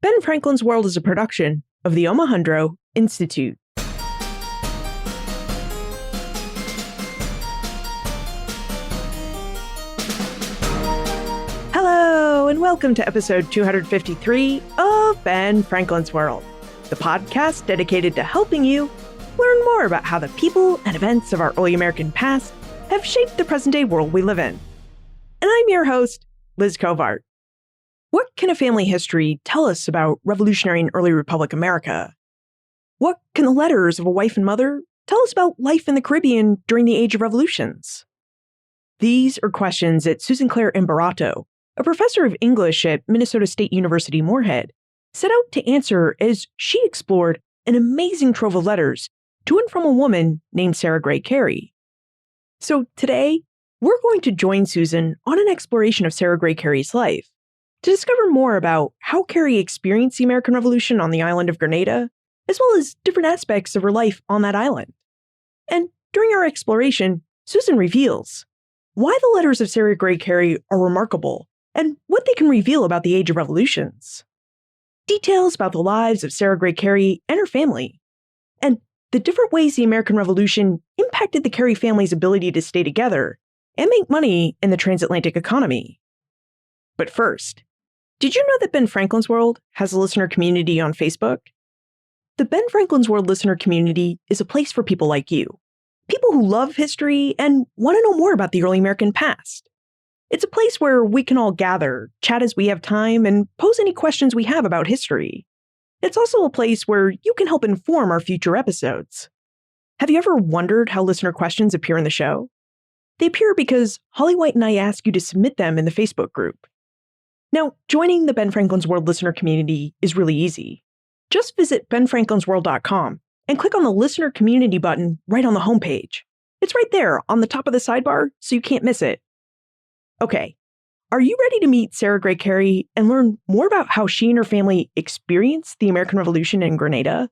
Ben Franklin's World is a production of the Omohundro Institute. Hello, and welcome to episode 253 of Ben Franklin's World, the podcast dedicated to helping you learn more about how the people and events of our early American past have shaped the present-day world we live in. And I'm your host, Liz Covart. What can a family history tell us about revolutionary and early Republic America? What can the letters of a wife and mother tell us about life in the Caribbean during the Age of Revolutions? These are questions that Susan Claire Imbarato, a professor of English at Minnesota State University Moorhead, set out to answer as she explored an amazing trove of letters to and from a woman named Sarah Gray Carey. So today, we're going to join Susan on an exploration of Sarah Gray Carey's life to discover more about how Carey experienced the American Revolution on the island of Grenada, as well as different aspects of her life on that island. And during our exploration, Susan reveals why the letters of Sarah Gray Carey are remarkable and what they can reveal about the Age of Revolutions. Details about the lives of Sarah Gray Carey and her family, and the different ways the American Revolution impacted the Carey family's ability to stay together and make money in the transatlantic economy. But first, did you know that Ben Franklin's World has a listener community on Facebook? The Ben Franklin's World listener community is a place for people like you, people who love history and want to know more about the early American past. It's a place where we can all gather, chat as we have time, and pose any questions we have about history. It's also a place where you can help inform our future episodes. Have you ever wondered how listener questions appear in the show? They appear because Holly White and I ask you to submit them in the Facebook group. Now, joining the Ben Franklin's World listener community is really easy. Just visit benfranklinsworld.com and click on the listener community button right on the homepage. It's right there on the top of the sidebar, so you can't miss it. Okay, are you ready to meet Sarah Gray Carey and learn more about how she and her family experienced the American Revolution in Grenada?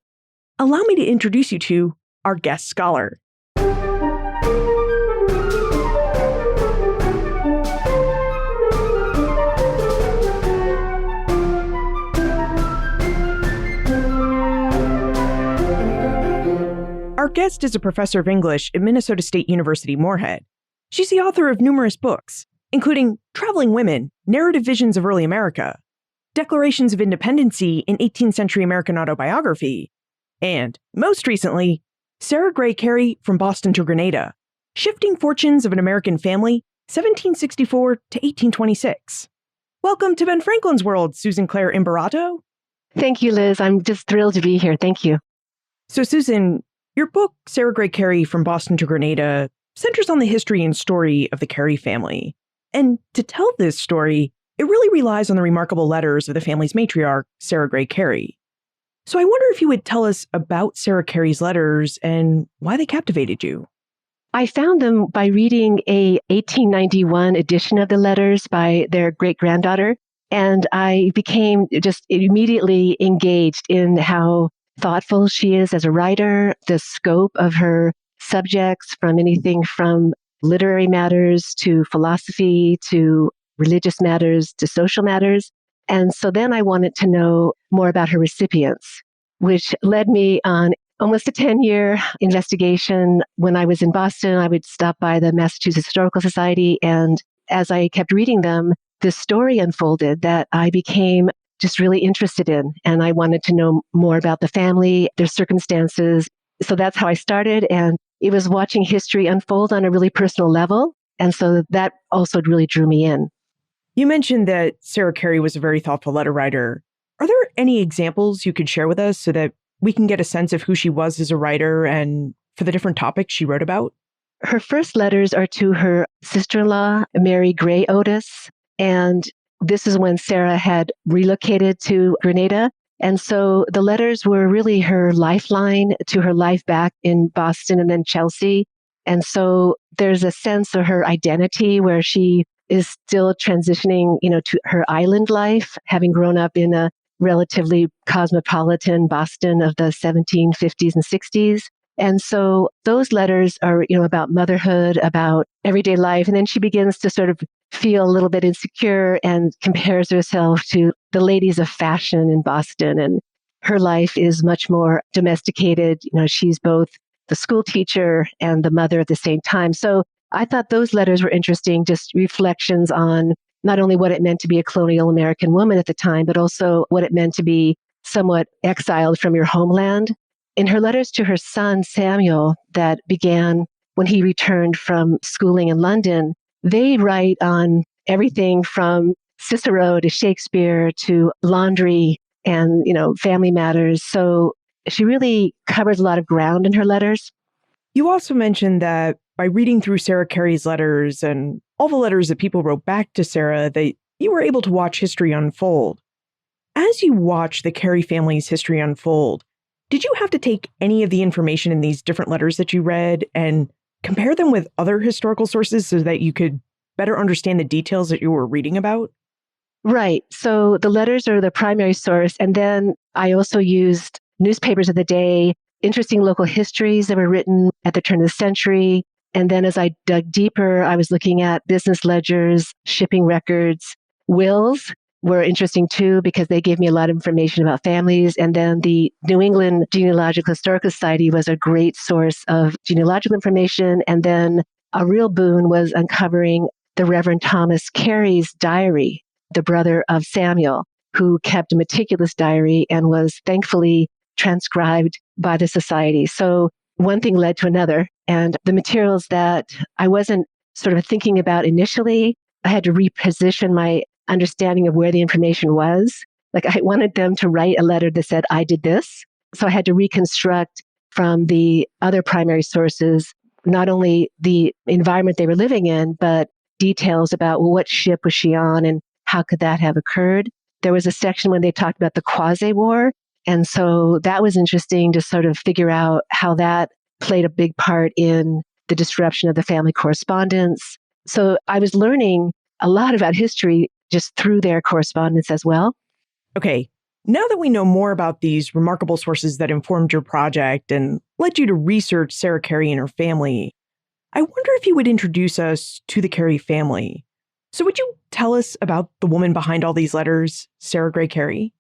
Allow me to introduce you to our guest scholar. Our guest is a professor of English at Minnesota State University Moorhead. She's the author of numerous books, including Traveling Women, Narrative Visions of Early America, Declarations of Independency in 18th Century American Autobiography, and, most recently, Sarah Gray Carey from Boston to Grenada, Shifting Fortunes of an American Family, 1764 to 1826. Welcome to Ben Franklin's World, Susan Claire Imbarato. Thank you, Liz. I'm just thrilled to be here. Thank you. So, Susan, your book, Sarah Gray Carey from Boston to Grenada, centers on the history and story of the Carey family. And to tell this story, it really relies on the remarkable letters of the family's matriarch, Sarah Gray Carey. So I wonder if you would tell us about Sarah Carey's letters and why they captivated you. I found them by reading a 1891 edition of the letters by their great-granddaughter, and I became just immediately engaged in how thoughtful she is as a writer, the scope of her subjects from anything from literary matters to philosophy to religious matters to social matters. And so then I wanted to know more about her recipients, which led me on almost a 10-year investigation. When I was in Boston, I would stop by the Massachusetts Historical Society. And as I kept reading them, this story unfolded that I became just really interested in. And I wanted to know more about the family, their circumstances. So that's how I started. And it was watching history unfold on a really personal level. And so that also really drew me in. You mentioned that Sarah Carey was a very thoughtful letter writer. Are there any examples you could share with us so that we can get a sense of who she was as a writer and for the different topics she wrote about? Her first letters are to her sister-in-law, Mary Gray Otis. And this is when Sarah had relocated to Grenada. And so the letters were really her lifeline to her life back in Boston and then Chelsea. And so there's a sense of her identity where she is still transitioning, to her island life, having grown up in a relatively cosmopolitan Boston of the 1750s and 60s. And so those letters are, about motherhood, about everyday life. And then she begins to sort of feel a little bit insecure and compares herself to the ladies of fashion in Boston. And her life is much more domesticated. She's both the school teacher and the mother at the same time. So I thought those letters were interesting, just reflections on not only what it meant to be a colonial American woman at the time, but also what it meant to be somewhat exiled from your homeland. In her letters to her son, Samuel, that began when he returned from schooling in London, they write on everything from Cicero to Shakespeare to laundry and, family matters. So she really covers a lot of ground in her letters. You also mentioned that by reading through Sarah Carey's letters and all the letters that people wrote back to Sarah, that you were able to watch history unfold. As you watch the Carey family's history unfold, did you have to take any of the information in these different letters that you read and compare them with other historical sources so that you could better understand the details that you were reading about? Right. So the letters are the primary source. And then I also used newspapers of the day, interesting local histories that were written at the turn of the century. And then as I dug deeper, I was looking at business ledgers, shipping records. Wills were interesting too, because they gave me a lot of information about families. And then the New England Genealogical Historical Society was a great source of genealogical information. And then a real boon was uncovering the Reverend Thomas Carey's diary, the brother of Samuel, who kept a meticulous diary and was thankfully transcribed by the society. So one thing led to another. And the materials that I wasn't sort of thinking about initially, I had to reposition my understanding of where the information was. Like I wanted them to write a letter that said, I did this. So I had to reconstruct from the other primary sources, not only the environment they were living in, but details about, well, what ship was she on and how could that have occurred? There was a section when they talked about the Quasi-War. And so that was interesting to sort of figure out how that played a big part in the disruption of the family correspondence. So I was learning a lot about history just through their correspondence as well. Okay, now that we know more about these remarkable sources that informed your project and led you to research Sarah Carey and her family, I wonder if you would introduce us to the Carey family. So would you tell us about the woman behind all these letters, Sarah Gray Carey?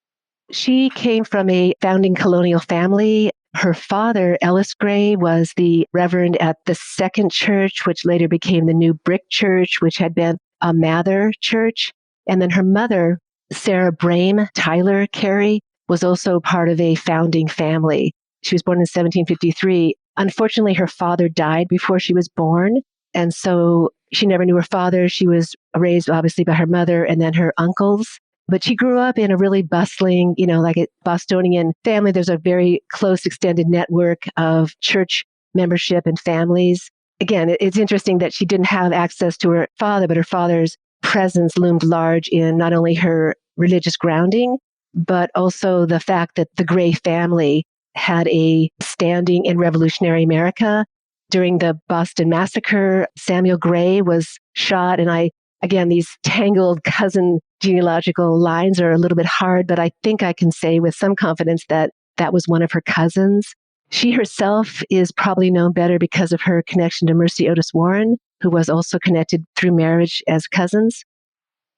She came from a founding colonial family. Her father, Ellis Gray, was the reverend at the Second Church, which later became the New Brick Church, which had been a Mather church. And then her mother, Sarah Brame Tyler Carey, was also part of a founding family. She was born in 1753. Unfortunately, her father died before she was born. And so she never knew her father. She was raised obviously by her mother and then her uncles. But she grew up in a really bustling, like a Bostonian family. There's a very close extended network of church membership and families. Again, it's interesting that she didn't have access to her father, but her father's presence loomed large in not only her religious grounding, but also the fact that the Gray family had a standing in revolutionary America. During the Boston Massacre, Samuel Gray was shot. And again, these tangled cousin genealogical lines are a little bit hard, but I think I can say with some confidence that that was one of her cousins. She herself is probably known better because of her connection to Mercy Otis Warren, who was also connected through marriage as cousins.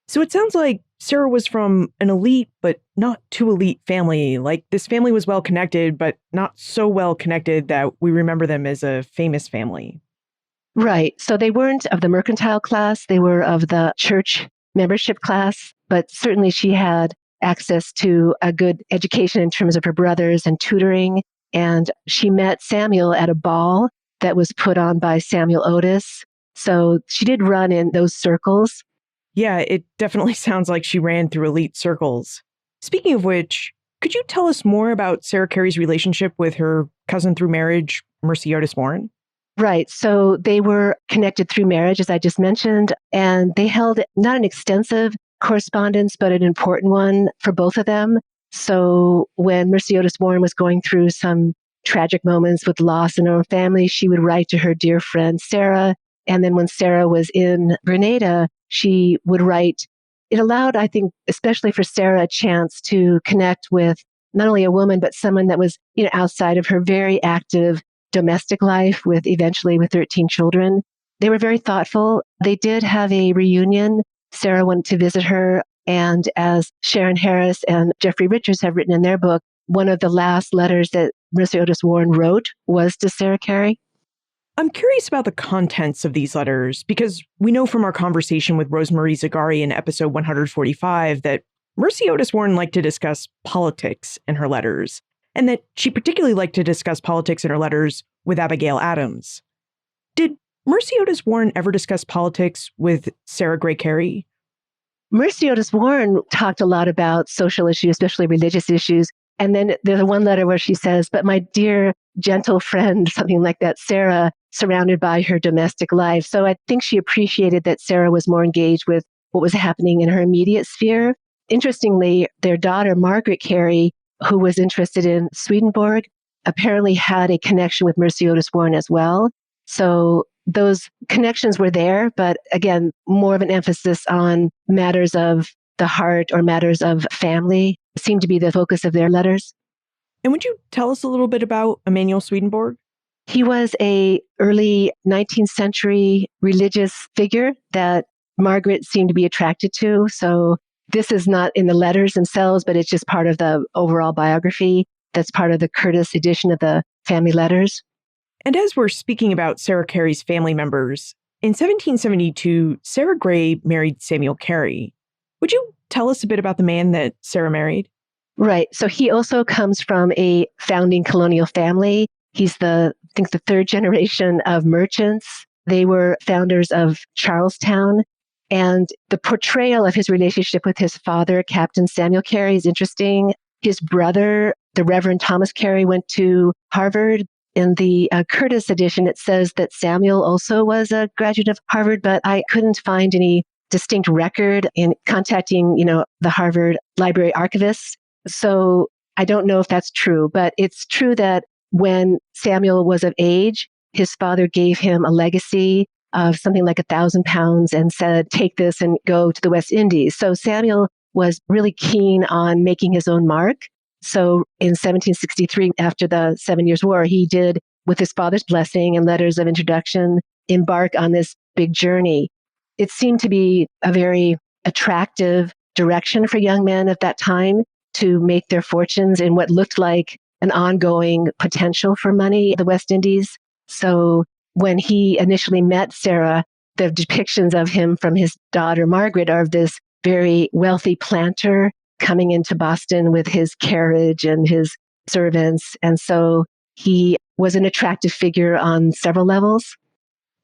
So it sounds like Sarah was from an elite, but not too elite family. Like this family was well connected, but not so well connected that we remember them as a famous family. Right. So they weren't of the mercantile class. They were of the church membership class, but certainly she had access to a good education in terms of her brothers and tutoring. And she met Samuel at a ball that was put on by Samuel Otis. So she did run in those circles. Yeah, it definitely sounds like she ran through elite circles. Speaking of which, could you tell us more about Sarah Carey's relationship with her cousin through marriage, Mercy Otis Warren? Right. So they were connected through marriage, as I just mentioned, and they held not an extensive correspondence, but an important one for both of them. So when Mercy Otis Warren was going through some tragic moments with loss in her own family, she would write to her dear friend Sarah. And then when Sarah was in Grenada, she would write. It allowed, I think, especially for Sarah, a chance to connect with not only a woman, but someone that was, outside of her very active domestic life eventually with 13 children. They were very thoughtful. They did have a reunion. Sarah went to visit her. And as Sharon Harris and Jeffrey Richards have written in their book, one of the last letters that Mercy Otis Warren wrote was to Sarah Carey. I'm curious about the contents of these letters because we know from our conversation with Rosemarie Zagari in episode 145 that Mercy Otis Warren liked to discuss politics in her letters, and that she particularly liked to discuss politics in her letters with Abigail Adams. Did Mercy Otis Warren ever discuss politics with Sarah Gray Carey? Mercy Otis Warren talked a lot about social issues, especially religious issues. And then there's one letter where she says, but my dear, gentle friend, something like that, Sarah, surrounded by her domestic life. So I think she appreciated that Sarah was more engaged with what was happening in her immediate sphere. Interestingly, their daughter, Margaret Carey, who was interested in Swedenborg, apparently had a connection with Mercy Otis Warren as well. So those connections were there, but again, more of an emphasis on matters of the heart or matters of family seemed to be the focus of their letters. And would you tell us a little bit about Emanuel Swedenborg? He was a early 19th century religious figure that Margaret seemed to be attracted to. So this is not in the letters themselves, but it's just part of the overall biography. That's part of the Curtis edition of the family letters. And as we're speaking about Sarah Carey's family members, in 1772, Sarah Gray married Samuel Carey. Would you tell us a bit about the man that Sarah married? Right. So he also comes from a founding colonial family. He's I think the third generation of merchants. They were founders of Charlestown. And the portrayal of his relationship with his father, Captain Samuel Carey, is interesting. His brother, the Reverend Thomas Carey, went to Harvard. In the Curtis edition, it says that Samuel also was a graduate of Harvard, but I couldn't find any distinct record in contacting, the Harvard Library archivists. So I don't know if that's true, but it's true that when Samuel was of age, his father gave him a legacy of something like £1,000 and said, take this and go to the West Indies. So Samuel was really keen on making his own mark. So in 1763, after the 7 Years' War, he did, with his father's blessing and letters of introduction, embark on this big journey. It seemed to be a very attractive direction for young men of that time to make their fortunes in what looked like an ongoing potential for money in the West Indies. So when he initially met Sarah, the depictions of him from his daughter Margaret are of this very wealthy planter coming into Boston with his carriage and his servants. And so he was an attractive figure on several levels.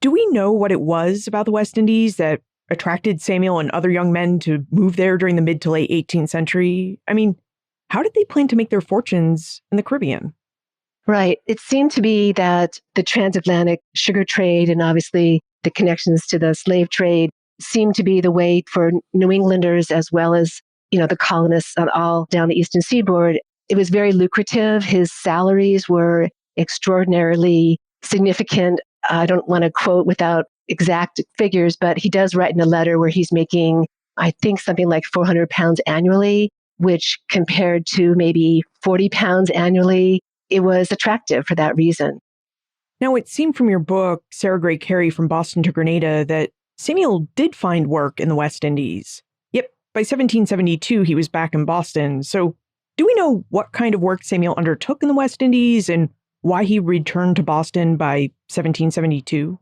Do we know what it was about the West Indies that attracted Samuel and other young men to move there during the mid to late 18th century? I mean, how did they plan to make their fortunes in the Caribbean? Right. It seemed to be that the transatlantic sugar trade and obviously the connections to the slave trade seemed to be the way for New Englanders as well as, the colonists on all down the Eastern Seaboard. It was very lucrative. His salaries were extraordinarily significant. I don't want to quote without exact figures, but he does write in a letter where he's making, I think, something like £400 annually, which compared to maybe £40 annually, it was attractive for that reason. Now, it seemed from your book, Sarah Gray Carey from Boston to Grenada, that Samuel did find work in the West Indies. Yep, by 1772, he was back in Boston. So do we know what kind of work Samuel undertook in the West Indies and why he returned to Boston by 1772?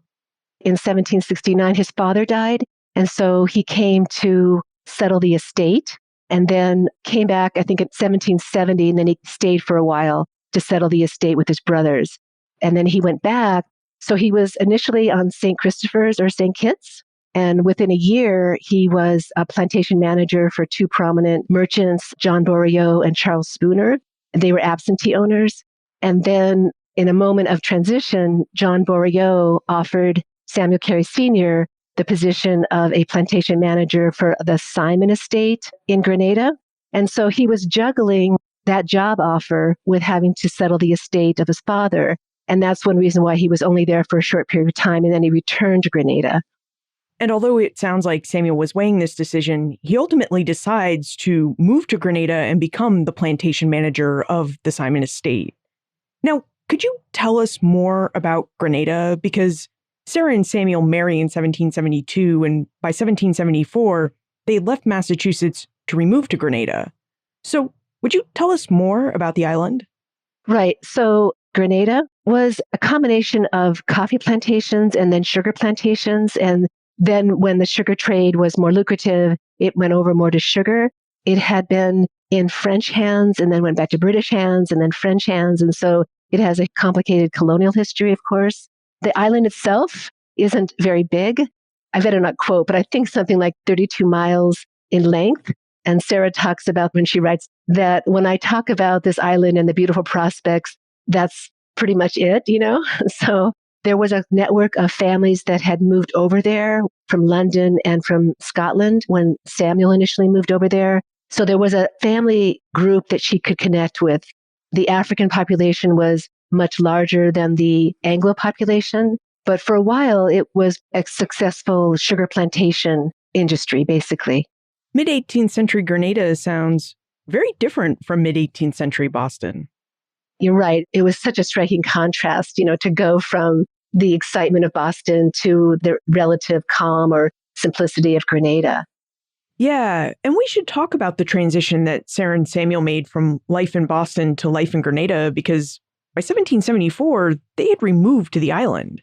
In 1769, his father died, and so he came to settle the estate and then came back, I think, in 1770, and then he stayed for a while to settle the estate with his brothers. And then he went back. So he was initially on St. Christopher's or St. Kitts. And within a year, he was a plantation manager for two prominent merchants, John Boreau and Charles Spooner. They were absentee owners. And then in a moment of transition, John Boreau offered Samuel Carey Sr. the position of a plantation manager for the Simon estate in Grenada. And so he was juggling that job offer with having to settle the estate of his father. And that's one reason why he was only there for a short period of time, and then he returned to Grenada. And although it sounds like Samuel was weighing this decision, he ultimately decides to move to Grenada and become the plantation manager of the Simon estate. Now, could you tell us more about Grenada? Because Sarah and Samuel marry in 1772, and by 1774, they left Massachusetts to remove to Grenada. So, would you tell us more about the island? Right. So Grenada was a combination of coffee plantations and then sugar plantations. And then when the sugar trade was more lucrative, it went over more to sugar. It had been in French hands and then went back to British hands and then French hands. And so it has a complicated colonial history, of course. The island itself isn't very big. I better not quote, but I think something like 32 miles in length. And Sarah talks about when she writes that when I talk about this island and the beautiful prospects, that's pretty much it, you know? So there was a network of families that had moved over there from London and from Scotland when Samuel initially moved over there. So there was a family group that she could connect with. The African population was much larger than the Anglo population, but for a while it was a successful sugar plantation industry, basically. Mid-18th century Grenada sounds very different from mid-18th century Boston. You're right. It was such a striking contrast, to go from the excitement of Boston to the relative calm or simplicity of Grenada. Yeah, and we should talk about the transition that Sarah and Samuel made from life in Boston to life in Grenada, because by 1774, they had removed to the island.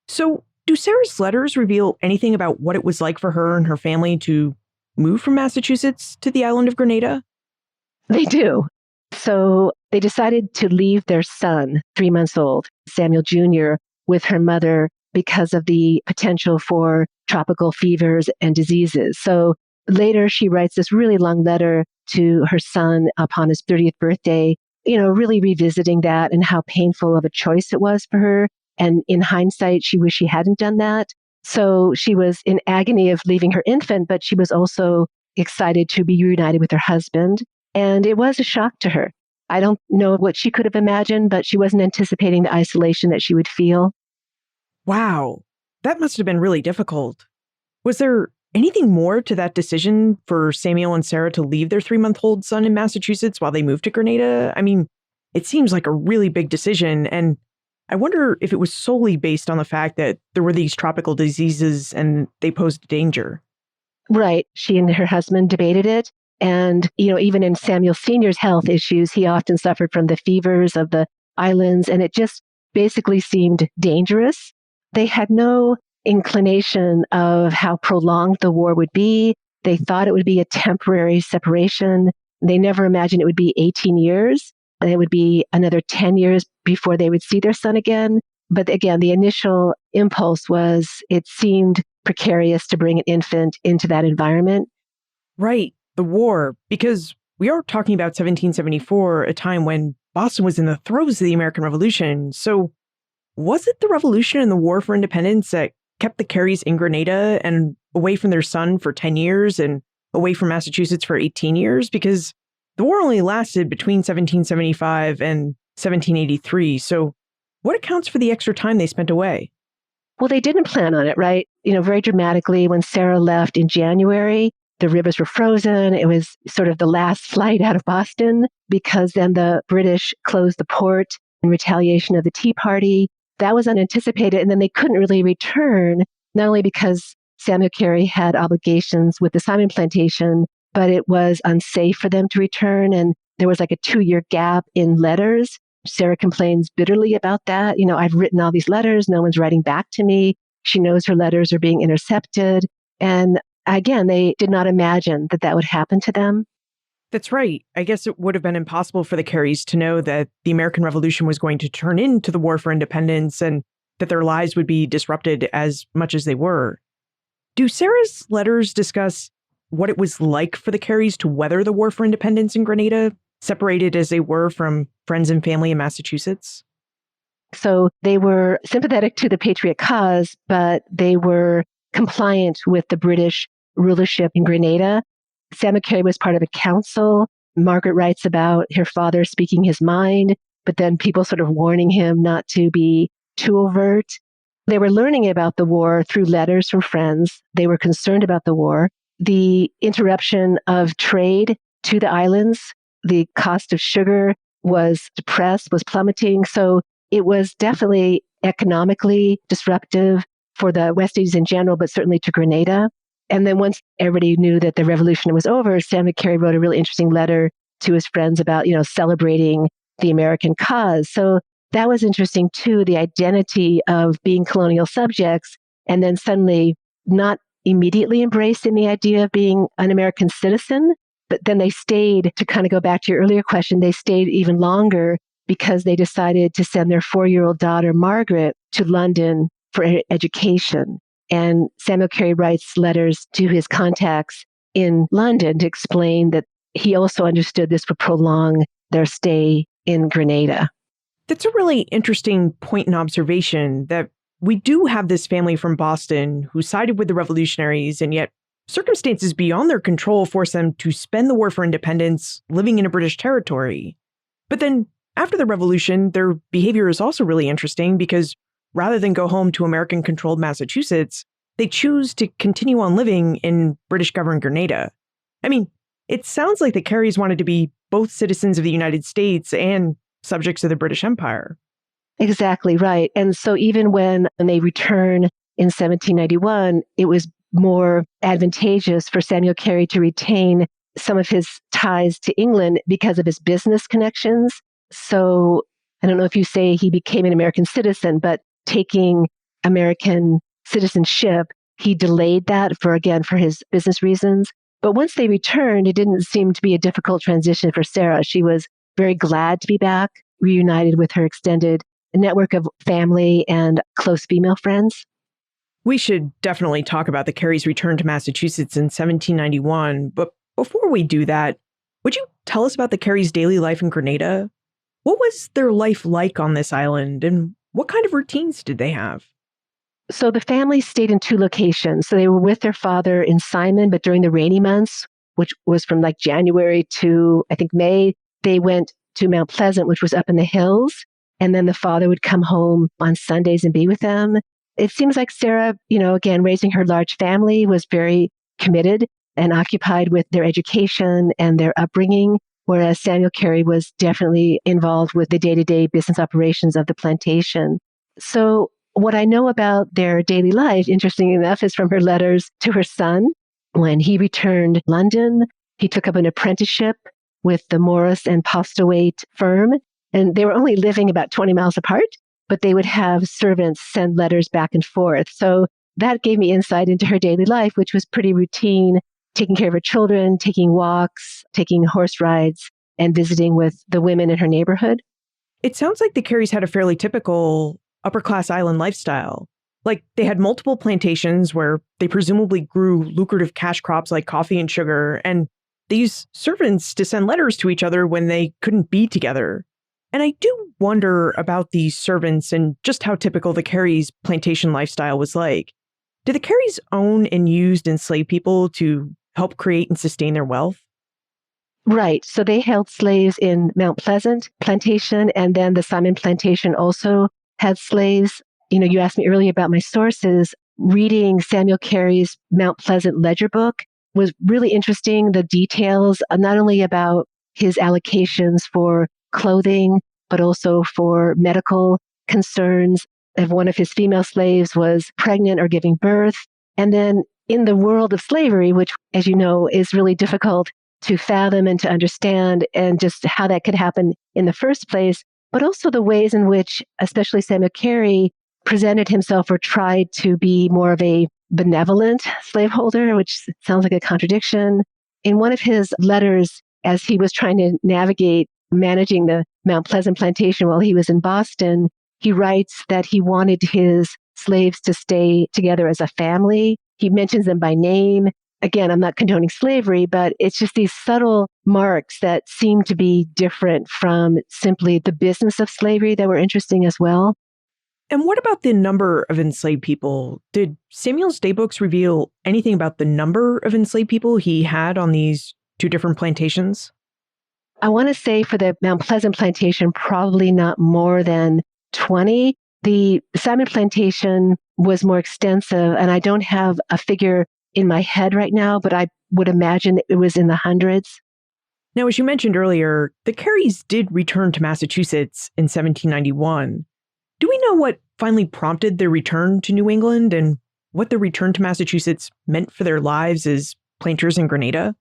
So, do Sarah's letters reveal anything about what it was like for her and her family to move from Massachusetts to the island of Grenada? They do. So they decided to leave their son, 3 months old, Samuel Jr., with her mother because of the potential for tropical fevers and diseases. So later she writes this really long letter to her son upon his 30th birthday, really revisiting that and how painful of a choice it was for her. And in hindsight, she wished she hadn't done that. So she was in agony of leaving her infant, but she was also excited to be reunited with her husband. And it was a shock to her. I don't know what she could have imagined, but she wasn't anticipating the isolation that she would feel. Wow, that must have been really difficult. Was there anything more to that decision for Samuel and Sarah to leave their 3-month-old son in Massachusetts while they moved to Grenada? I mean, it seems like a really big decision, and I wonder if it was solely based on the fact that there were these tropical diseases and they posed a danger. Right. She and her husband debated it. And, even in Samuel Sr.'s health issues, he often suffered from the fevers of the islands, and it just basically seemed dangerous. They had no inclination of how prolonged the war would be. They thought it would be a temporary separation. They never imagined it would be 18 years. And it would be another 10 years before they would see their son again. But again, the initial impulse was it seemed precarious to bring an infant into that environment. Right, the war, because we are talking about 1774, a time when Boston was in the throes of the American Revolution. So was it the Revolution and the War for Independence that kept the Careys in Grenada and away from their son for 10 years and away from Massachusetts for 18 years? Because the war only lasted between 1775 and 1783. So what accounts for the extra time they spent away? Well, they didn't plan on it, right? Very dramatically, when Sarah left in January, the rivers were frozen. It was sort of the last flight out of Boston because then the British closed the port in retaliation of the Tea Party. That was unanticipated. And then they couldn't really return, not only because Samuel Carey had obligations with the Simon plantation, but it was unsafe for them to return. And there was like a 2-year gap in letters. Sarah complains bitterly about that. I've written all these letters. No one's writing back to me. She knows her letters are being intercepted. And again, they did not imagine that that would happen to them. That's right. I guess it would have been impossible for the Careys to know that the American Revolution was going to turn into the War for Independence and that their lives would be disrupted as much as they were. Do Sarah's letters discuss what it was like for the Careys to weather the War for Independence in Grenada, separated as they were from friends and family in Massachusetts? So they were sympathetic to the Patriot cause, but they were compliant with the British rulership in Grenada. Samuel Carey was part of a council. Margaret writes about her father speaking his mind, but then people sort of warning him not to be too overt. They were learning about the war through letters from friends. They were concerned about the war. The interruption of trade to the islands, the cost of sugar was depressed, was plummeting. So it was definitely economically disruptive for the West Indies in general, but certainly to Grenada. And then once everybody knew that the revolution was over, Samuel Carey wrote a really interesting letter to his friends about, celebrating the American cause. So that was interesting too, the identity of being colonial subjects and then suddenly not immediately embracing the idea of being an American citizen, but then they stayed, to kind of go back to your earlier question, they stayed even longer because they decided to send their 4-year-old daughter, Margaret, to London for education. And Samuel Carey writes letters to his contacts in London to explain that he also understood this would prolong their stay in Grenada. That's a really interesting point and observation that we do have this family from Boston who sided with the revolutionaries, and yet circumstances beyond their control forced them to spend the war for independence living in a British territory. But then after the revolution, their behavior is also really interesting because rather than go home to American-controlled Massachusetts, they choose to continue on living in British-governed Grenada. I mean, it sounds like the Careys wanted to be both citizens of the United States and subjects of the British Empire. Exactly right. And so even when they return in 1791, it was more advantageous for Samuel Carey to retain some of his ties to England because of his business connections. So I don't know if you say he became an American citizen, but taking American citizenship, he delayed that for his business reasons. But once they returned, it didn't seem to be a difficult transition for Sarah. She was very glad to be back, reunited with her extended network of family and close female friends. We should definitely talk about the Careys' return to Massachusetts in 1791, but before we do that, would you tell us about the Careys' daily life in Grenada? What was their life like on this island, and what kind of routines did they have? So the family stayed in 2 locations. So they were with their father in Simon, but during the rainy months, which was from like January to, I think, May, they went to Mount Pleasant, which was up in the hills. And then the father would come home on Sundays and be with them. It seems like Sarah, again, raising her large family, was very committed and occupied with their education and their upbringing, whereas Samuel Carey was definitely involved with the day-to-day business operations of the plantation. So what I know about their daily life, interestingly enough, is from her letters to her son. When he returned to London, he took up an apprenticeship with the Morris and Postlewaite firm, and they were only living about 20 miles apart, but they would have servants send letters back and forth. So that gave me insight into her daily life, which was pretty routine, taking care of her children, taking walks, taking horse rides, and visiting with the women in her neighborhood. It sounds like the Careys had a fairly typical upper-class island lifestyle. Like, they had multiple plantations where they presumably grew lucrative cash crops like coffee and sugar, and they used servants to send letters to each other when they couldn't be together. And I do wonder about these servants and just how typical the Careys' plantation lifestyle was like. Did the Careys own and used enslaved people to help create and sustain their wealth? Right. So they held slaves in Mount Pleasant plantation, and then the Simon plantation also had slaves. You asked me earlier about my sources. Reading Samuel Carey's Mount Pleasant ledger book was really interesting. The details, not only about his allocations for clothing, but also for medical concerns. If one of his female slaves was pregnant or giving birth. And then in the world of slavery, which, as you know, is really difficult to fathom and to understand, and just how that could happen in the first place, but also the ways in which, especially Samuel Carey, presented himself or tried to be more of a benevolent slaveholder, which sounds like a contradiction. In one of his letters, as he was trying to navigate managing the Mount Pleasant plantation while he was in Boston, he writes that he wanted his slaves to stay together as a family. He mentions them by name. Again, I'm not condoning slavery, but it's just these subtle marks that seem to be different from simply the business of slavery that were interesting as well. And what about the number of enslaved people? Did Samuel's daybooks reveal anything about the number of enslaved people he had on these 2 different plantations? I want to say for the Mount Pleasant plantation, probably not more than 20. The Simon plantation was more extensive, and I don't have a figure in my head right now, but I would imagine it was in the hundreds. Now, as you mentioned earlier, the Careys did return to Massachusetts in 1791. Do we know what finally prompted their return to New England and what the return to Massachusetts meant for their lives as planters in Grenada?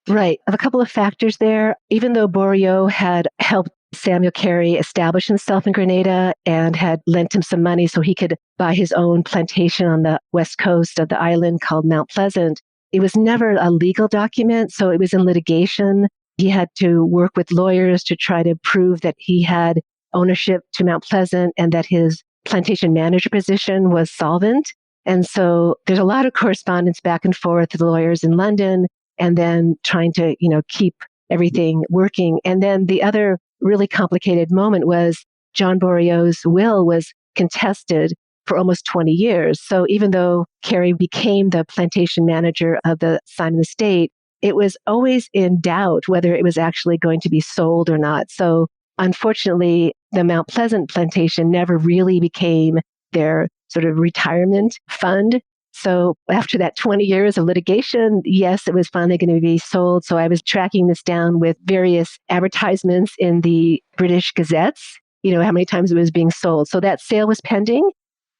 Right. Of a couple of factors there. Even though Borio had helped Samuel Carey establish himself in Grenada and had lent him some money so he could buy his own plantation on the west coast of the island called Mount Pleasant, it was never a legal document, so it was in litigation. He had to work with lawyers to try to prove that he had ownership to Mount Pleasant and that his plantation manager position was solvent. And so there's a lot of correspondence back and forth with the lawyers in London and then trying to, keep everything working. And then the other really complicated moment was John Borio's will was contested for almost 20 years. So even though Carey became the plantation manager of the Simon estate, it was always in doubt whether it was actually going to be sold or not. So unfortunately, the Mount Pleasant plantation never really became their sort of retirement fund. So after that 20 years of litigation, yes, it was finally going to be sold. So I was tracking this down with various advertisements in the British gazettes, how many times it was being sold. So that sale was pending.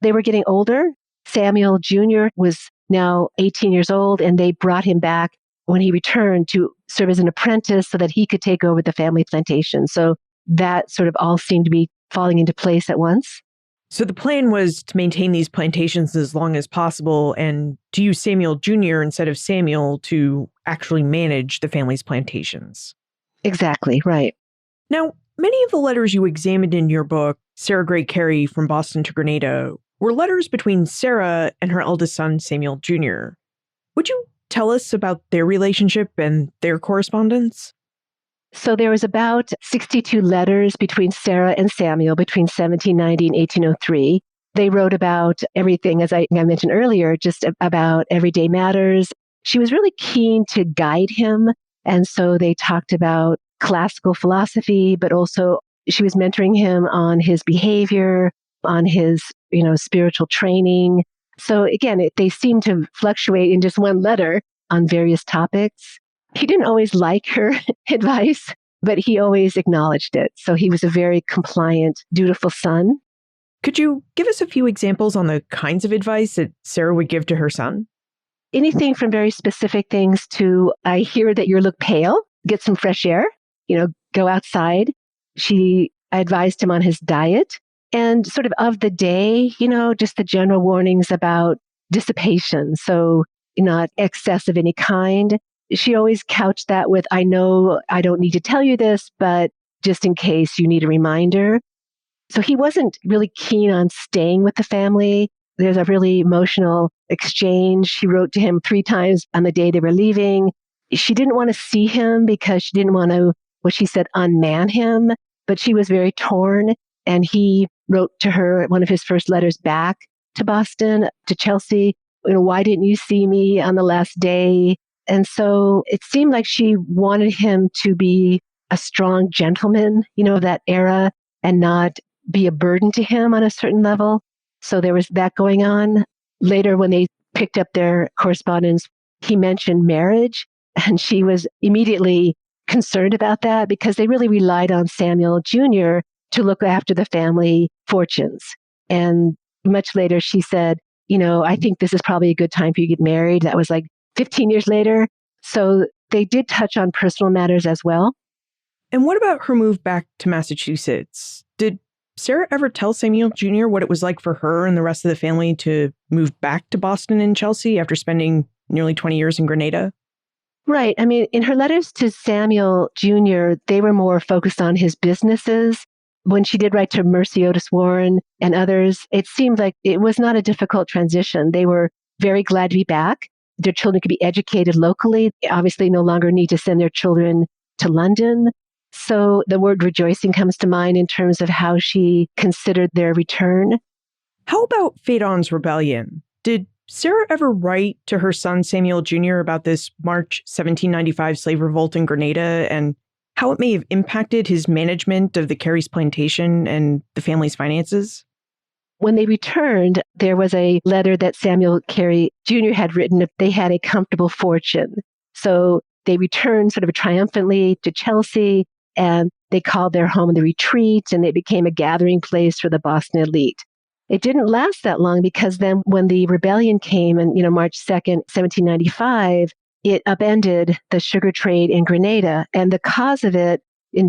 They were getting older. Samuel Jr. was now 18 years old, and they brought him back when he returned to serve as an apprentice so that he could take over the family plantation. So that sort of all seemed to be falling into place at once. So the plan was to maintain these plantations as long as possible and to use Samuel Jr. instead of Samuel to actually manage the family's plantations. Exactly, right. Now, many of the letters you examined in your book, Sarah Gray Carey from Boston to Grenada, were letters between Sarah and her eldest son, Samuel Jr. Would you tell us about their relationship and their correspondence? So there was about 62 letters between Sarah and Samuel between 1790 and 1803. They wrote about everything, as I mentioned earlier, just about everyday matters. She was really keen to guide him. And so they talked about classical philosophy, but also she was mentoring him on his behavior, on his, spiritual training. So again, they seemed to fluctuate in just one letter on various topics. He didn't always like her advice, but he always acknowledged it. So he was a very compliant, dutiful son. Could you give us a few examples on the kinds of advice that Sarah would give to her son? Anything from very specific things to, I hear that you look pale, get some fresh air, go outside. She advised him on his diet and sort of the day, just the general warnings about dissipation. So not excess of any kind. She always couched that with, I know I don't need to tell you this, but just in case you need a reminder. So he wasn't really keen on staying with the family. There's a really emotional exchange. She wrote to him 3 times on the day they were leaving. She didn't want to see him because she didn't want to, what she said, unman him, but she was very torn. And he wrote to her one of his first letters back to Boston, to Chelsea, why didn't you see me on the last day? And so it seemed like she wanted him to be a strong gentleman, of that era and not be a burden to him on a certain level. So there was that going on. Later, when they picked up their correspondence, he mentioned marriage, and she was immediately concerned about that because they really relied on Samuel Jr. to look after the family fortunes. And much later, she said, I think this is probably a good time for you to get married. That was like 15 years later. So they did touch on personal matters as well. And what about her move back to Massachusetts? Did Sarah ever tell Samuel Jr. what it was like for her and the rest of the family to move back to Boston and Chelsea after spending nearly 20 years in Grenada? Right. I mean, in her letters to Samuel Jr., they were more focused on his businesses. When she did write to Mercy Otis Warren and others, it seemed like it was not a difficult transition. They were very glad to be back. Their children could be educated locally. They obviously no longer need to send their children to London. So the word rejoicing comes to mind in terms of how she considered their return. How about Phaedon's rebellion? Did Sarah ever write to her son Samuel Jr. about this March 1795 slave revolt in Grenada and how it may have impacted his management of the Carey's plantation and the family's finances? When they returned, there was a letter that Samuel Carey Jr. had written if they had a comfortable fortune. So they returned sort of triumphantly to Chelsea, and they called their home the Retreat, and it became a gathering place for the Boston elite. It didn't last that long because then when the rebellion came and, March 2nd, 1795, it upended the sugar trade in Grenada. And the cause of it, in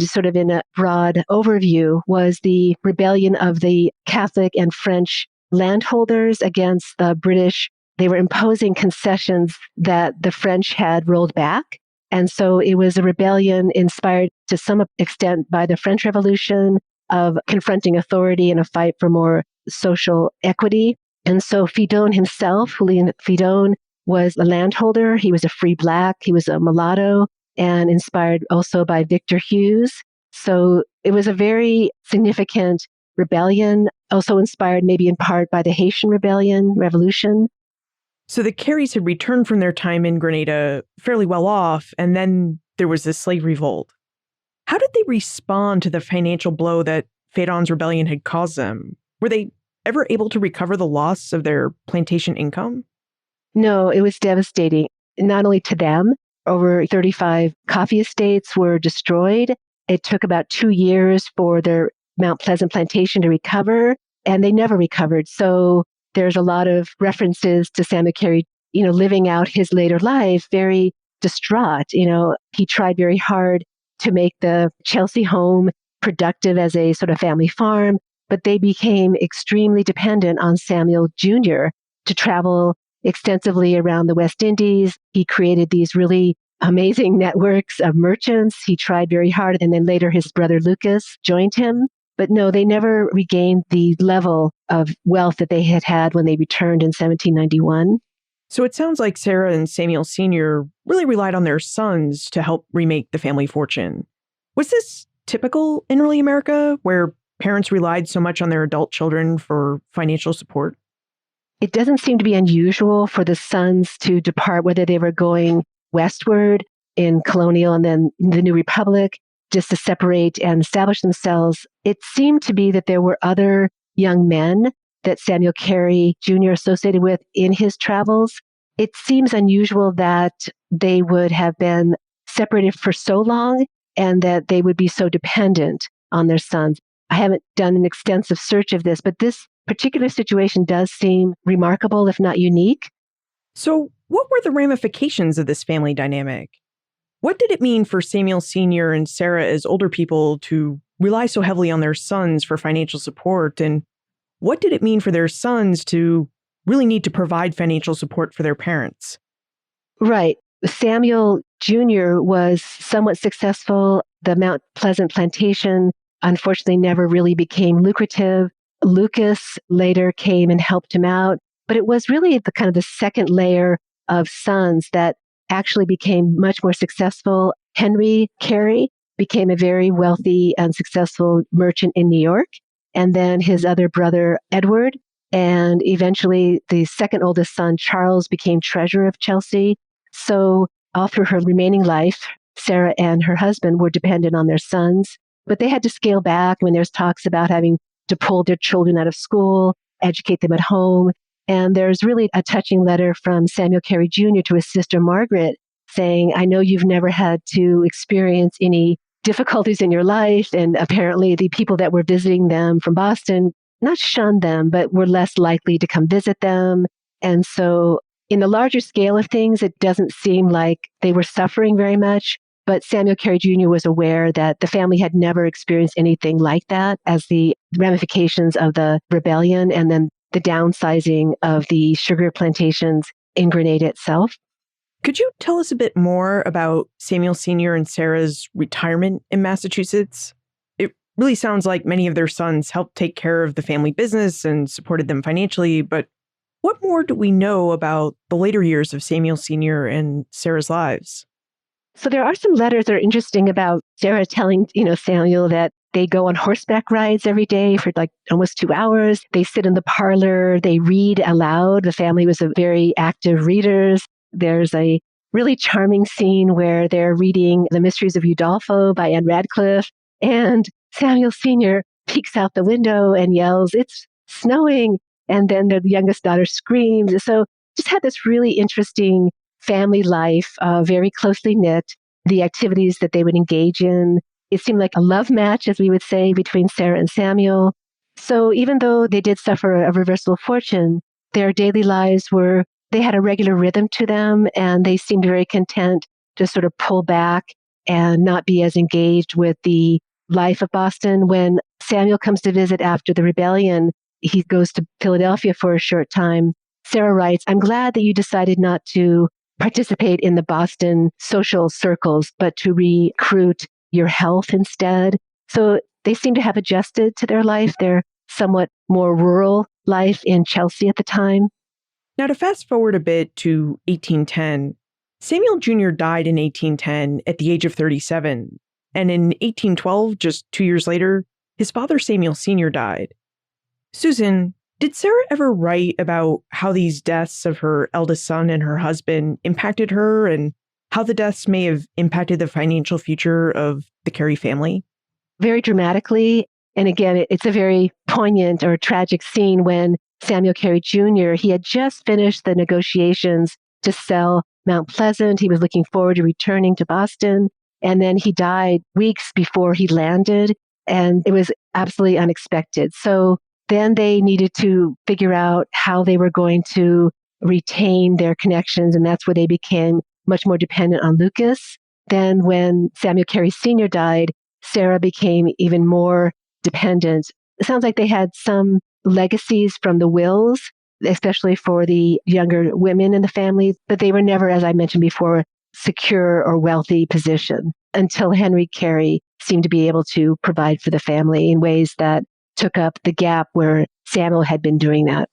a broad overview, was the rebellion of the Catholic and French landholders against the British. They were imposing concessions that the French had rolled back. And so it was a rebellion inspired to some extent by the French Revolution of confronting authority and a fight for more social equity. And so Fidon himself, Julian Fidon, was a landholder. He was a free black. He was a mulatto and inspired also by Victor Hughes. So it was a very significant rebellion, also inspired maybe in part by the Haitian revolution. So the Careys had returned from their time in Grenada fairly well off, and then there was this slave revolt. How did they respond to the financial blow that Fedon's rebellion had caused them? Were they ever able to recover the loss of their plantation income? No, it was devastating, not only to them. Over 35 coffee estates were destroyed. It took about 2 years for their Mount Pleasant plantation to recover, and they never recovered. So there's a lot of references to Samuel Carey, living out his later life very distraught. He tried very hard to make the Chelsea home productive as a sort of family farm, but they became extremely dependent on Samuel Jr. to travel extensively around the West Indies. He created these really amazing networks of merchants. He tried very hard, and then later his brother Lucas joined him. But no, they never regained the level of wealth that they had had when they returned in 1791. So it sounds like Sarah and Samuel Sr. really relied on their sons to help remake the family fortune. Was this typical in early America, where parents relied so much on their adult children for financial support? It doesn't seem to be unusual for the sons to depart, whether they were going westward in colonial and then the New Republic, just to separate and establish themselves. It seemed to be that there were other young men that Samuel Carey Jr. associated with in his travels. It seems unusual that they would have been separated for so long and that they would be so dependent on their sons. I haven't done an extensive search of this, but this particular situation does seem remarkable, if not unique. So what were the ramifications of this family dynamic? What did it mean for Samuel Sr. and Sarah as older people to rely so heavily on their sons for financial support? And what did it mean for their sons to really need to provide financial support for their parents? Right. Samuel Jr. was somewhat successful. The Mount Pleasant plantation, unfortunately, never really became lucrative. Lucas later came and helped him out. But it was really the kind of the second layer of sons that actually became much more successful. Henry Carey became a very wealthy and successful merchant in New York. And then his other brother, Edward, and eventually the second oldest son, Charles, became treasurer of Chelsea. So all through her remaining life, Sarah and her husband were dependent on their sons, but they had to scale back. I mean, there's talks about having to pull their children out of school, educate them at home. And there's really a touching letter from Samuel Carey Jr. to his sister Margaret saying, I know you've never had to experience any difficulties in your life. And apparently the people that were visiting them from Boston not shunned them, but were less likely to come visit them. And so in the larger scale of things, it doesn't seem like they were suffering very much. But Samuel Carey Jr. was aware that the family had never experienced anything like that as the ramifications of the rebellion and then the downsizing of the sugar plantations in Grenada itself. Could you tell us a bit more about Samuel Sr. and Sarah's retirement in Massachusetts? It really sounds like many of their sons helped take care of the family business and supported them financially, but what more do we know about the later years of Samuel Sr. and Sarah's lives? So there are some letters that are interesting about Sarah telling, Samuel that they go on horseback rides every day for like almost 2 hours. They sit in the parlor. They read aloud. The family was a very active readers. There's a really charming scene where they're reading The Mysteries of Udolpho by Anne Radcliffe. And Samuel Sr. peeks out the window and yells, "It's snowing." And then the youngest daughter screams. So just had this really interesting family life, very closely knit, the activities that they would engage in. It seemed like a love match, as we would say, between Sarah and Samuel. So even though they did suffer a reversal of fortune, their daily lives they had a regular rhythm to them, and they seemed very content to sort of pull back and not be as engaged with the life of Boston. When Samuel comes to visit after the rebellion, he goes to Philadelphia for a short time. Sarah writes, "I'm glad that you decided not to participate in the Boston social circles, but to recruit your health instead." So they seem to have adjusted to their life, their somewhat more rural life in Chelsea at the time. Now, to fast forward a bit to 1810, Samuel Jr. died in 1810 at the age of 37, and in 1812, just 2 years later, his father Samuel Sr. died. Susan, did Sarah ever write about how these deaths of her eldest son and her husband impacted her and how the deaths may have impacted the financial future of the Carey family? Very dramatically. And again, it's a very poignant or tragic scene when Samuel Carey Jr., he had just finished the negotiations to sell Mount Pleasant. He was looking forward to returning to Boston. And then he died weeks before he landed. And it was absolutely unexpected. So then they needed to figure out how they were going to retain their connections. And that's where they became much more dependent on Lucas. Then when Samuel Carey Sr. died, Sarah became even more dependent. It sounds like they had some legacies from the wills, especially for the younger women in the family, but they were never, as I mentioned before, secure or wealthy position until Henry Carey seemed to be able to provide for the family in ways that took up the gap where Samuel had been doing that.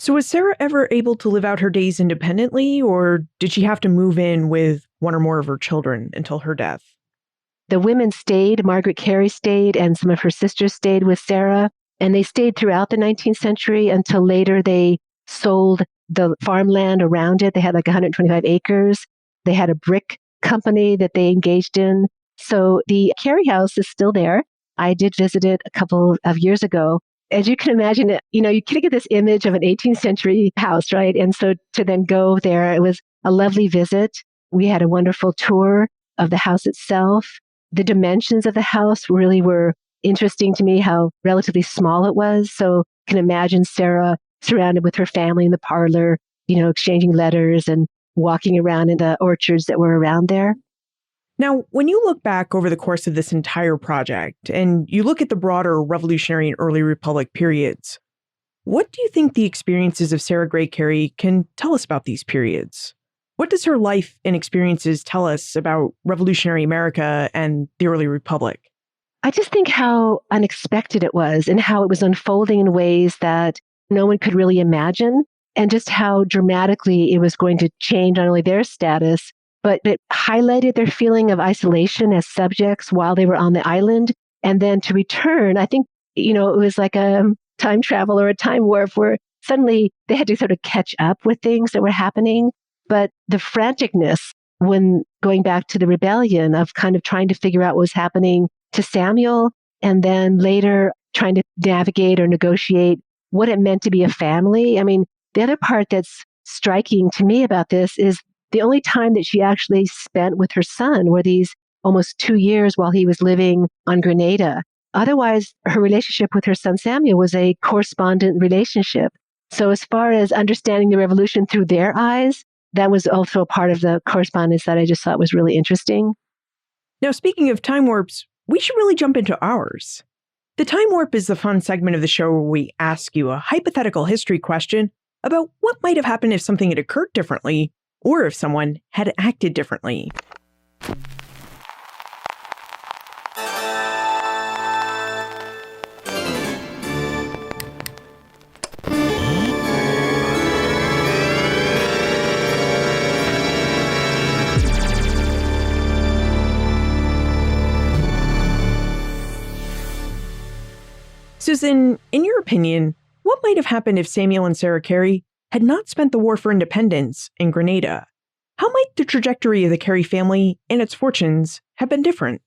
So was Sarah ever able to live out her days independently, or did she have to move in with one or more of her children until her death? The women stayed, Margaret Carey stayed, and some of her sisters stayed with Sarah. And they stayed throughout the 19th century until later they sold the farmland around it. They had like 125 acres. They had a brick company that they engaged in. So the Carey house is still there. I did visit it a couple of years ago. As you can imagine, you can get this image of an 18th century house, right? And so to then go there, it was a lovely visit. We had a wonderful tour of the house itself. The dimensions of the house really were interesting to me, how relatively small it was. So you can imagine Sarah surrounded with her family in the parlor, exchanging letters and walking around in the orchards that were around there. Now, when you look back over the course of this entire project and you look at the broader Revolutionary and early Republic periods, what do you think the experiences of Sarah Gray Carey can tell us about these periods? What does her life and experiences tell us about revolutionary America and the early Republic? I just think how unexpected it was and how it was unfolding in ways that no one could really imagine, and just how dramatically it was going to change not only their status, but it highlighted their feeling of isolation as subjects while they were on the island. And then to return, I think, it was like a time travel or a time warp where suddenly they had to sort of catch up with things that were happening. But the franticness when going back to the rebellion of kind of trying to figure out what was happening to Samuel, and then later trying to navigate or negotiate what it meant to be a family. I mean, the other part that's striking to me about this is the only time that she actually spent with her son were these almost 2 years while he was living on Grenada. Otherwise, her relationship with her son Samuel was a correspondent relationship. So as far as understanding the revolution through their eyes, that was also part of the correspondence that I just thought was really interesting. Now, speaking of time warps, we should really jump into ours. The Time Warp is the fun segment of the show where we ask you a hypothetical history question about what might have happened if something had occurred differently or if someone had acted differently. Susan, in your opinion, what might have happened if Samuel and Sarah Carey had not spent the War for Independence in Grenada? How might the trajectory of the Carey family and its fortunes have been different?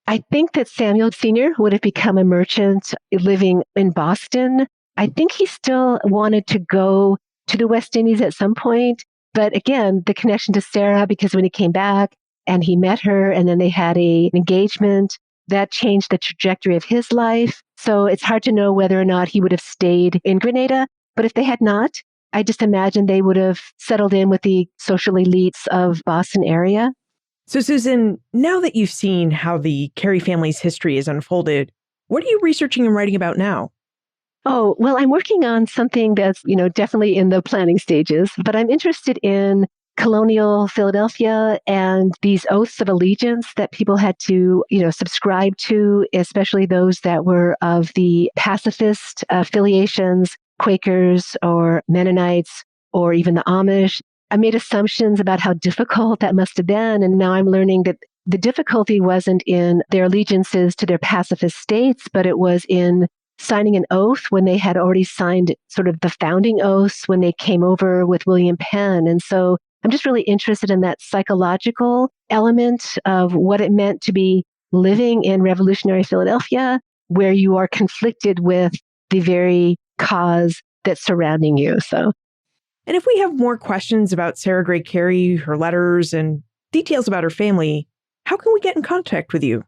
I think that Samuel Sr. would have become a merchant living in Boston. I think he still wanted to go to the West Indies at some point. But again, the connection to Sarah, because when he came back and he met her and then they had an engagement, that changed the trajectory of his life. So it's hard to know whether or not he would have stayed in Grenada. But if they had not, I just imagine they would have settled in with the social elites of Boston area. So, Susan, now that you've seen how the Carey family's history is unfolded, what are you researching and writing about now? Oh, well, I'm working on something that's, definitely in the planning stages, but I'm interested in colonial Philadelphia and these oaths of allegiance that people had to, subscribe to, especially those that were of the pacifist affiliations, Quakers or Mennonites, or even the Amish. I made assumptions about how difficult that must have been. And now I'm learning that the difficulty wasn't in their allegiances to their pacifist states, but it was in signing an oath when they had already signed sort of the founding oaths when they came over with William Penn. And so I'm just really interested in that psychological element of what it meant to be living in revolutionary Philadelphia, where you are conflicted with the very cause that's surrounding you. And if we have more questions about Sarah Gray Carey, her letters, and details about her family, how can we get in contact with you?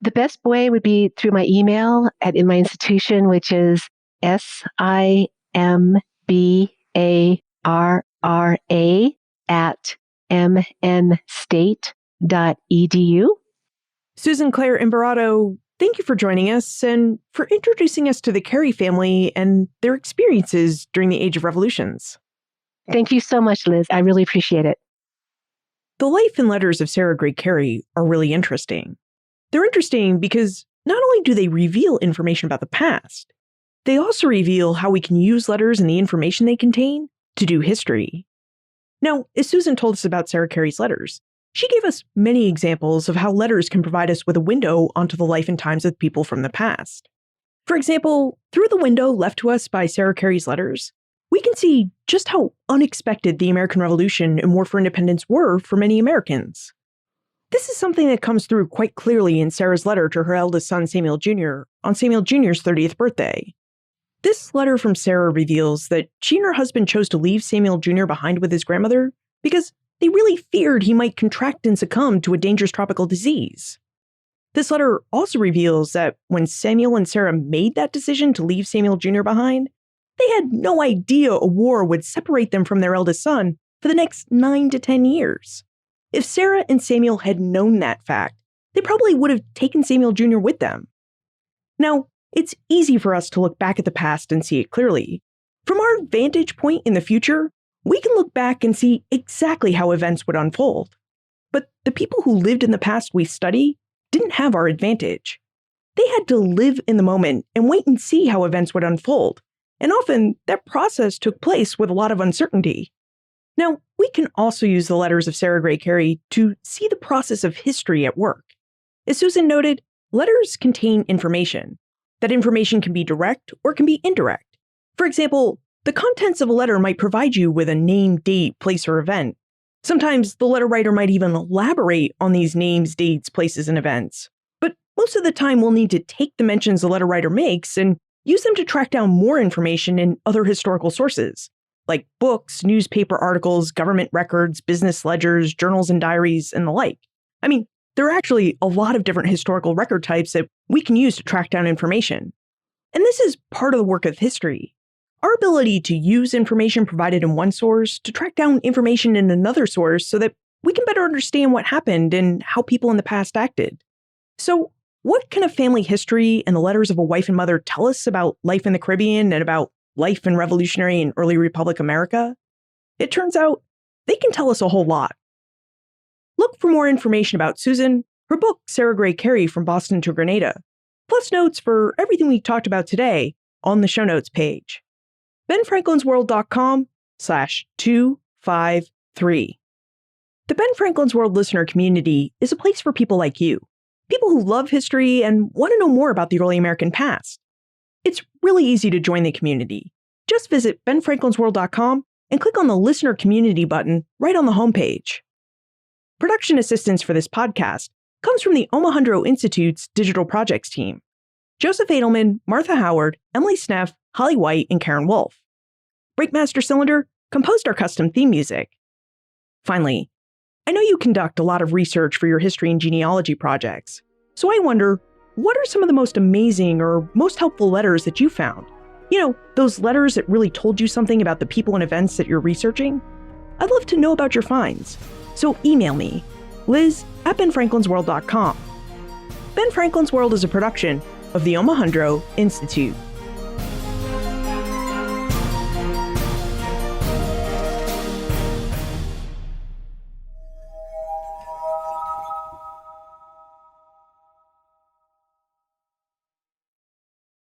The best way would be through my email in my institution, which is simbara@mnstate.edu. Susan Claire Imperato, thank you for joining us and for introducing us to the Carey family and their experiences during the Age of Revolutions. Thank you so much, Liz. I really appreciate it. The life and letters of Sarah Gray Carey are really interesting. They're interesting because not only do they reveal information about the past, they also reveal how we can use letters and the information they contain to do history. Now, as Susan told us about Sarah Carey's letters, she gave us many examples of how letters can provide us with a window onto the life and times of people from the past. For example, through the window left to us by Sarah Carey's letters, we can see just how unexpected the American Revolution and War for Independence were for many Americans. This is something that comes through quite clearly in Sarah's letter to her eldest son, Samuel Jr., on Samuel Jr.'s 30th birthday. This letter from Sarah reveals that she and her husband chose to leave Samuel Jr. behind with his grandmother because they really feared he might contract and succumb to a dangerous tropical disease. This letter also reveals that when Samuel and Sarah made that decision to leave Samuel Jr. behind, they had no idea a war would separate them from their eldest son for the next 9 to 10 years. If Sarah and Samuel had known that fact, they probably would have taken Samuel Jr. with them. Now, it's easy for us to look back at the past and see it clearly. From our vantage point in the future, we can look back and see exactly how events would unfold. But the people who lived in the past we study didn't have our advantage. They had to live in the moment and wait and see how events would unfold. And often, that process took place with a lot of uncertainty. Now, we can also use the letters of Sarah Gray Carey to see the process of history at work. As Susan noted, letters contain information. That information can be direct or can be indirect. For example, the contents of a letter might provide you with a name, date, place, or event. Sometimes the letter writer might even elaborate on these names, dates, places, and events. But most of the time, we'll need to take the mentions the letter writer makes and use them to track down more information in other historical sources, like books, newspaper articles, government records, business ledgers, journals and diaries, and the like. I mean, there are actually a lot of different historical record types that we can use to track down information. And this is part of the work of history. Our ability to use information provided in one source to track down information in another source so that we can better understand what happened and how people in the past acted. So, what can a family history and the letters of a wife and mother tell us about life in the Caribbean and about life in revolutionary and early Republic America? It turns out they can tell us a whole lot. Look for more information about Susan, her book, Sarah Gray Carey From Boston to Grenada, plus notes for everything we talked about today on the show notes page. benfranklinsworld.com/253. The Ben Franklin's World listener community is a place for people like you, people who love history and want to know more about the early American past. It's really easy to join the community. Just visit benfranklinsworld.com and click on the listener community button right on the homepage. Production assistance for this podcast comes from the Omohundro Institute's Digital Projects team. Joseph Edelman, Martha Howard, Emily Sneff, Holly White, and Karen Wolf. Breakmaster Cylinder composed our custom theme music. Finally, I know you conduct a lot of research for your history and genealogy projects. So I wonder, what are some of the most amazing or most helpful letters that you found? You know, those letters that really told you something about the people and events that you're researching? I'd love to know about your finds. So email me, liz@benfranklinsworld.com. Ben Franklin's World is a production of the Omohundro Institute.